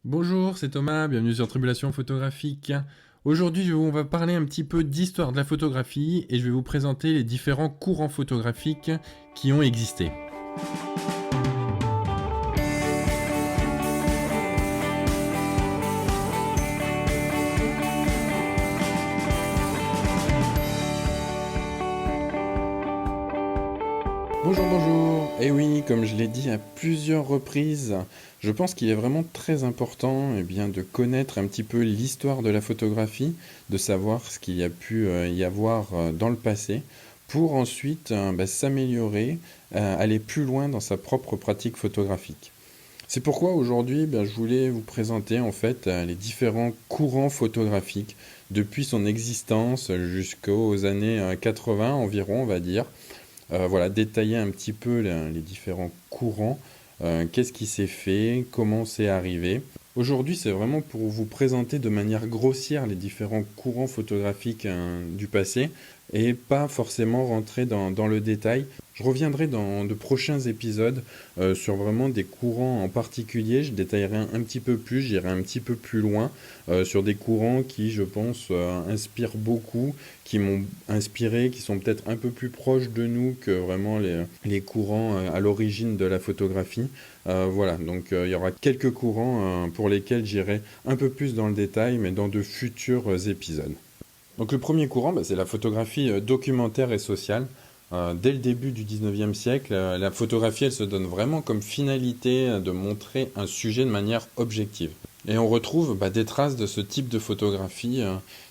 Bonjour, c'est Thomas, bienvenue sur Tribulation Photographique. Aujourd'hui, on va parler un petit peu d'histoire de la photographie et je vais vous présenter les différents courants photographiques qui ont existé. Bonjour, bonjour. Et oui, comme je l'ai dit à plusieurs reprises, je pense qu'il est vraiment très important de connaître un petit peu l'histoire de la photographie, de savoir ce qu'il y a pu y avoir dans le passé, pour ensuite s'améliorer, aller plus loin dans sa propre pratique photographique. C'est pourquoi aujourd'hui, je voulais vous présenter en fait les différents courants photographiques depuis son existence jusqu'aux années 80 environ, on va dire. Voilà, détailler un petit peu les différents courants, qu'est-ce qui s'est fait, comment c'est arrivé. Aujourd'hui, c'est vraiment pour vous présenter de manière grossière les différents courants photographiques du passé et pas forcément rentrer dans le détail. Je reviendrai dans de prochains épisodes sur vraiment des courants en particulier. Je détaillerai un petit peu plus, j'irai un petit peu plus loin sur des courants qui, je pense, inspirent beaucoup, qui m'ont inspiré, qui sont peut-être un peu plus proches de nous que vraiment les courants à l'origine de la photographie. Voilà, donc il y aura quelques courants pour lesquels j'irai un peu plus dans le détail, mais dans de futurs épisodes. Donc le premier courant, c'est la photographie documentaire et sociale. Dès le début du 19e siècle, la photographie, elle se donne vraiment comme finalité de montrer un sujet de manière objective. Et on retrouve des traces de ce type de photographie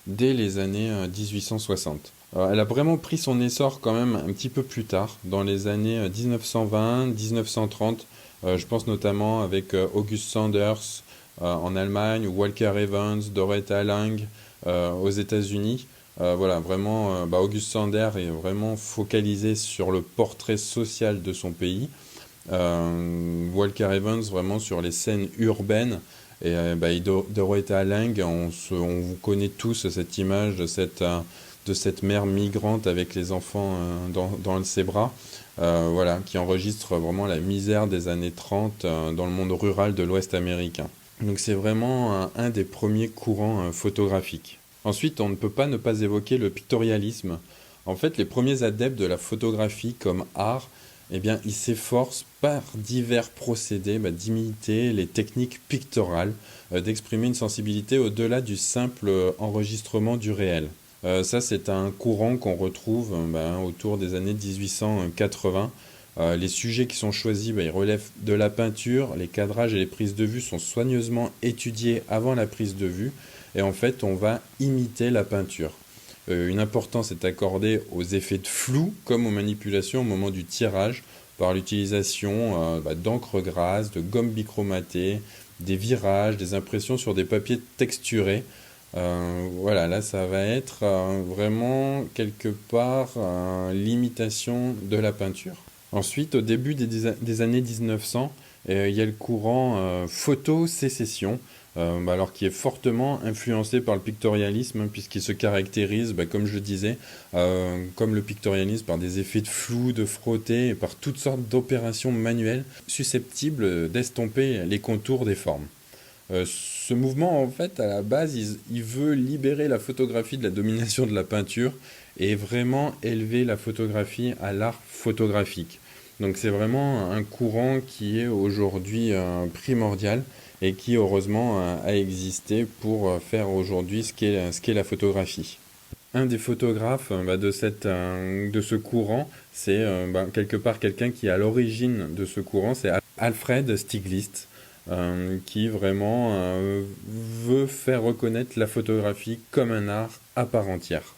dès les années 1860. Elle a vraiment pris son essor quand même un petit peu plus tard, dans les années 1920, 1930. Je pense notamment avec August Sanders en Allemagne, ou Walker Evans, Doretta Lange aux États-Unis. Voilà, vraiment, August Sanders est vraiment focalisé sur le portrait social de son pays. Walker Evans vraiment sur les scènes urbaines. Et Doretta Lange, on vous connaît tous cette image de cette mère migrante avec les enfants dans ses bras, voilà, qui enregistre vraiment la misère des années 30 dans le monde rural de l'Ouest américain. Donc c'est vraiment un des premiers courants photographiques. Ensuite, on ne peut pas ne pas évoquer le pictorialisme. En fait, les premiers adeptes de la photographie comme art, ils s'efforcent par divers procédés d'imiter les techniques pictorales, d'exprimer une sensibilité au-delà du simple enregistrement du réel. Ça, c'est un courant qu'on retrouve autour des années 1880. Les sujets qui sont choisis, ils relèvent de la peinture, les cadrages et les prises de vue sont soigneusement étudiés avant la prise de vue, et en fait, on va imiter la peinture. Une importance est accordée aux effets de flou, comme aux manipulations au moment du tirage, par l'utilisation d'encre grasse, de gomme bichromatée, des virages, des impressions sur des papiers texturés. Voilà, là, ça va être vraiment quelque part l'imitation de la peinture. Ensuite, au début des années 1900, il y a le courant photo-sécession, alors qui est fortement influencé par le pictorialisme, puisqu'il se caractérise, comme je le disais, comme le pictorialisme, par des effets de flou, de frotté, et par toutes sortes d'opérations manuelles susceptibles d'estomper les contours des formes. Ce mouvement, en fait, à la base, il veut libérer la photographie de la domination de la peinture et vraiment élever la photographie à l'art photographique. Donc c'est vraiment un courant qui est aujourd'hui primordial et qui heureusement a existé pour faire aujourd'hui ce qu'est la photographie. Un des photographes de ce courant, c'est quelque part quelqu'un qui est à l'origine de ce courant, c'est Alfred Stieglitz, qui vraiment veut faire reconnaître la photographie comme un art à part entière.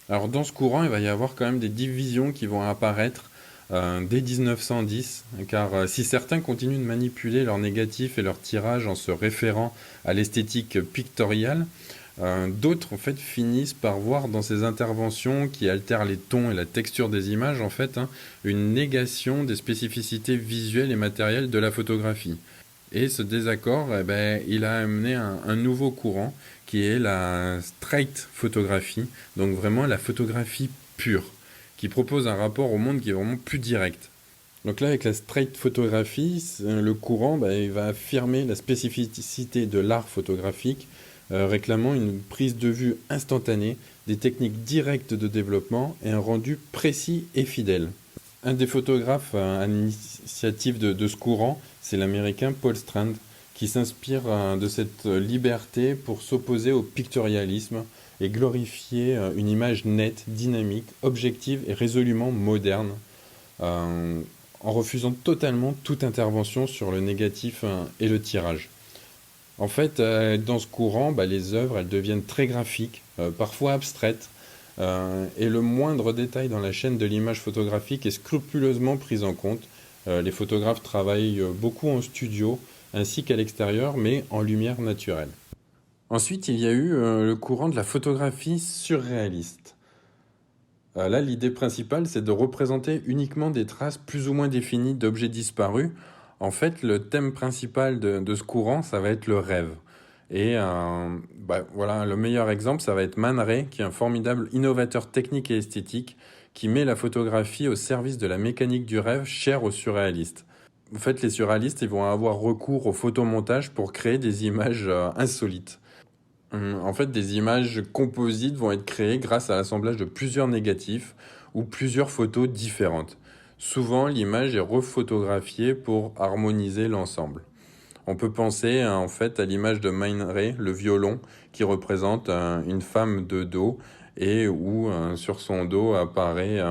Alors dans ce courant, il va y avoir quand même des divisions qui vont apparaître dès 1910, car si certains continuent de manipuler leurs négatifs et leurs tirages en se référant à l'esthétique pictoriale, d'autres en fait finissent par voir dans ces interventions qui altèrent les tons et la texture des images une négation des spécificités visuelles et matérielles de la photographie. Et ce désaccord, il a amené un nouveau courant qui est la straight photographie, donc vraiment la photographie pure, qui propose un rapport au monde qui est vraiment plus direct. Donc là, avec la straight photographie, le courant, il va affirmer la spécificité de l'art photographique, réclamant une prise de vue instantanée, des techniques directes de développement et un rendu précis et fidèle. Un des photographes à l'initiative de ce courant, c'est l'américain Paul Strand, qui s'inspire de cette liberté pour s'opposer au pictorialisme et glorifier une image nette, dynamique, objective et résolument moderne, euh, en refusant totalement toute intervention sur le négatif et le tirage. En fait, dans ce courant, les œuvres, elles deviennent très graphiques, parfois abstraites, et le moindre détail dans la chaîne de l'image photographique est scrupuleusement pris en compte. Les photographes travaillent beaucoup en studio, ainsi qu'à l'extérieur, mais en lumière naturelle. Ensuite, il y a eu le courant de la photographie surréaliste. Là, l'idée principale, c'est de représenter uniquement des traces plus ou moins définies d'objets disparus. En fait, le thème principal de ce courant, ça va être le rêve. Et voilà, le meilleur exemple, ça va être Man Ray, qui est un formidable innovateur technique et esthétique, qui met la photographie au service de la mécanique du rêve, chère aux surréalistes. En fait, les surréalistes, ils vont avoir recours au photomontage pour créer des images insolites. En fait, des images composites vont être créées grâce à l'assemblage de plusieurs négatifs ou plusieurs photos différentes. Souvent, l'image est refotographiée pour harmoniser l'ensemble. On peut penser en fait à l'image de Man Ray, le violon, qui représente une femme de dos et où sur son dos apparaît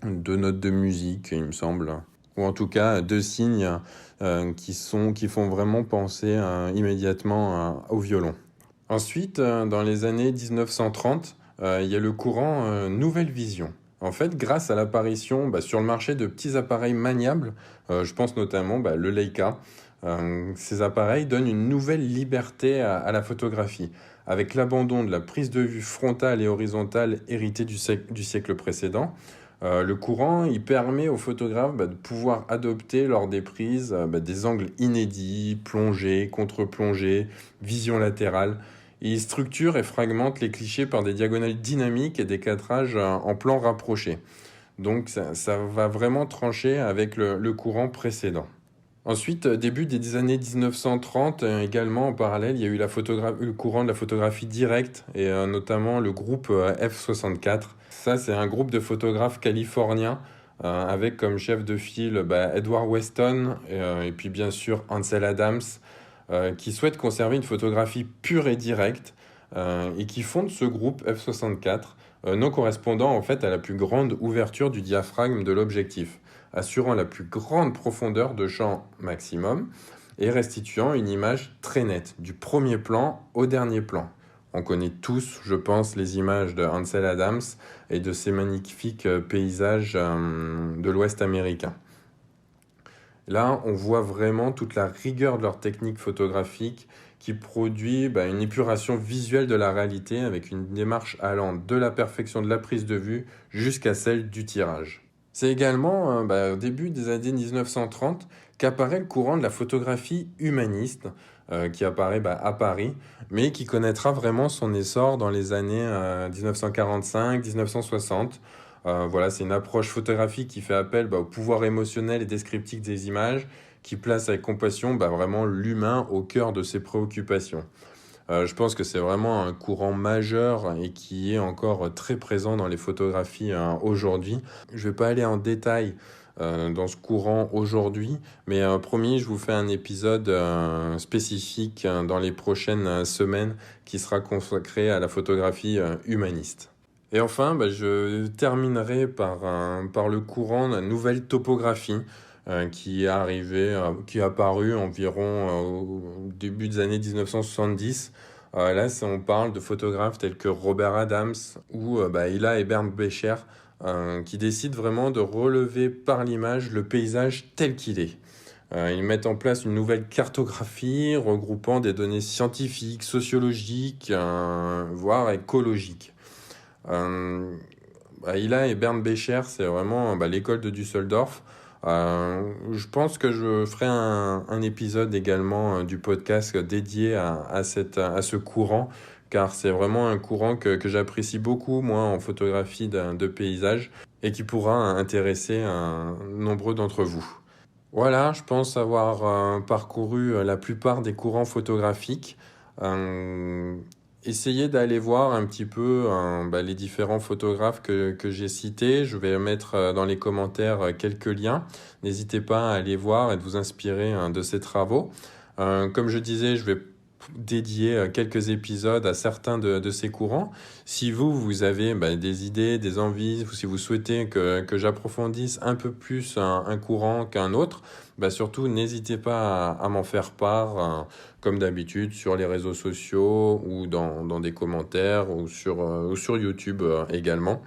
deux notes de musique, il me semble, ou en tout cas deux signes qui font vraiment penser immédiatement au violon. Ensuite, dans les années 1930, il y a le courant Nouvelle Vision. En fait, grâce à l'apparition sur le marché de petits appareils maniables, je pense notamment le Leica, ces appareils donnent une nouvelle liberté à la photographie. Avec l'abandon de la prise de vue frontale et horizontale héritée du siècle précédent, le courant il permet aux photographes de pouvoir adopter lors des prises des angles inédits, plongée, contre-plongée, vision latérale. Il structure et fragmente les clichés par des diagonales dynamiques et des cadrages en plan rapproché. Donc ça va vraiment trancher avec le courant précédent. Ensuite, début des années 1930, également en parallèle, il y a eu le courant de la photographie directe et notamment le groupe F64. Ça, c'est un groupe de photographes californiens avec comme chef de file Edward Weston et puis bien sûr Ansel Adams qui souhaitent conserver une photographie pure et directe et qui fondent ce groupe F64 non correspondant en fait à la plus grande ouverture du diaphragme de l'objectif, assurant la plus grande profondeur de champ maximum et restituant une image très nette, du premier plan au dernier plan. On connaît tous, je pense, les images de Ansel Adams et de ces magnifiques paysages de l'Ouest américain. Là, on voit vraiment toute la rigueur de leur technique photographique qui produit une épuration visuelle de la réalité avec une démarche allant de la perfection de la prise de vue jusqu'à celle du tirage. C'est également au début des années 1930 qu'apparaît le courant de la photographie humaniste qui apparaît à Paris, mais qui connaîtra vraiment son essor dans les années 1945-1960. Voilà, c'est une approche photographique qui fait appel au pouvoir émotionnel et descriptif des images, qui place avec compassion vraiment l'humain au cœur de ses préoccupations. Je pense que c'est vraiment un courant majeur et qui est encore très présent dans les photographies aujourd'hui. Je ne vais pas aller en détail dans ce courant aujourd'hui, mais promis, je vous fais un épisode spécifique dans les prochaines semaines qui sera consacré à la photographie humaniste. Et enfin, je terminerai par le courant de la nouvelle topographie qui est arrivé, qui est apparu environ au début des années 1970. Là, on parle de photographes tels que Robert Adams ou Hilla et Bernd Becher qui décident vraiment de relever par l'image le paysage tel qu'il est. Ils mettent en place une nouvelle cartographie regroupant des données scientifiques, sociologiques, voire écologiques. Hilla et Bernd Becher, c'est vraiment l'école de Düsseldorf. Je pense que je ferai un épisode également du podcast dédié à ce courant, car c'est vraiment un courant que j'apprécie beaucoup, moi, en photographie de paysage. et qui pourra intéresser nombreux d'entre vous. Voilà, je pense avoir parcouru la plupart des courants photographiques. Euh, Essayez d'aller voir un petit peu les différents photographes que j'ai cités. Je vais mettre dans les commentaires quelques liens. N'hésitez pas à aller voir et de vous inspirer de ces travaux. Comme je disais, je vais dédier quelques épisodes à certains de ces courants. Si vous avez des idées, des envies, ou si vous souhaitez que j'approfondisse un peu plus un courant qu'un autre, surtout n'hésitez pas à m'en faire part, comme d'habitude, sur les réseaux sociaux ou dans des commentaires ou sur YouTube également.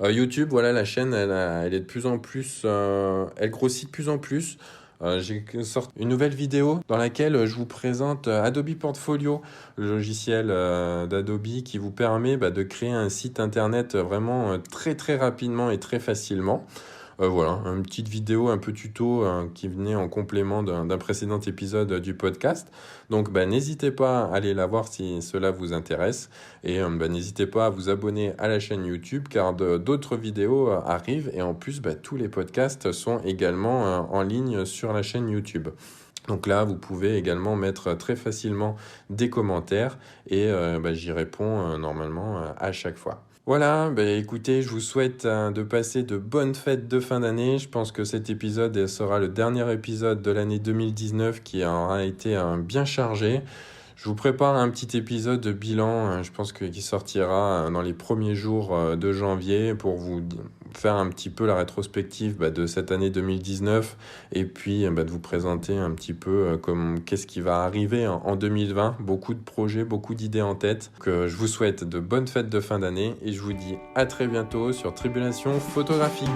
YouTube, voilà, la chaîne, elle est de plus en plus, elle grossit de plus en plus. J'ai sorti une nouvelle vidéo dans laquelle je vous présente Adobe Portfolio, le logiciel d'Adobe qui vous permet de créer un site internet vraiment très très rapidement et très facilement. Voilà, une petite vidéo, un peu tuto qui venait en complément d'un précédent épisode du podcast. Donc n'hésitez pas à aller la voir si cela vous intéresse. Et n'hésitez pas à vous abonner à la chaîne YouTube car d'autres vidéos arrivent. Et en plus, tous les podcasts sont également en ligne sur la chaîne YouTube. Donc là, vous pouvez également mettre très facilement des commentaires et j'y réponds normalement à chaque fois. Voilà, écoutez, je vous souhaite de passer de bonnes fêtes de fin d'année. Je pense que cet épisode sera le dernier épisode de l'année 2019 qui aura été bien chargé. Je vous prépare un petit épisode de bilan, je pense qui sortira dans les premiers jours de janvier pour vous faire un petit peu la rétrospective de cette année 2019 et puis de vous présenter un petit peu qu'est-ce qui va arriver en 2020. Beaucoup de projets, beaucoup d'idées en tête. Que je vous souhaite de bonnes fêtes de fin d'année et je vous dis à très bientôt sur Tribulation Photographique.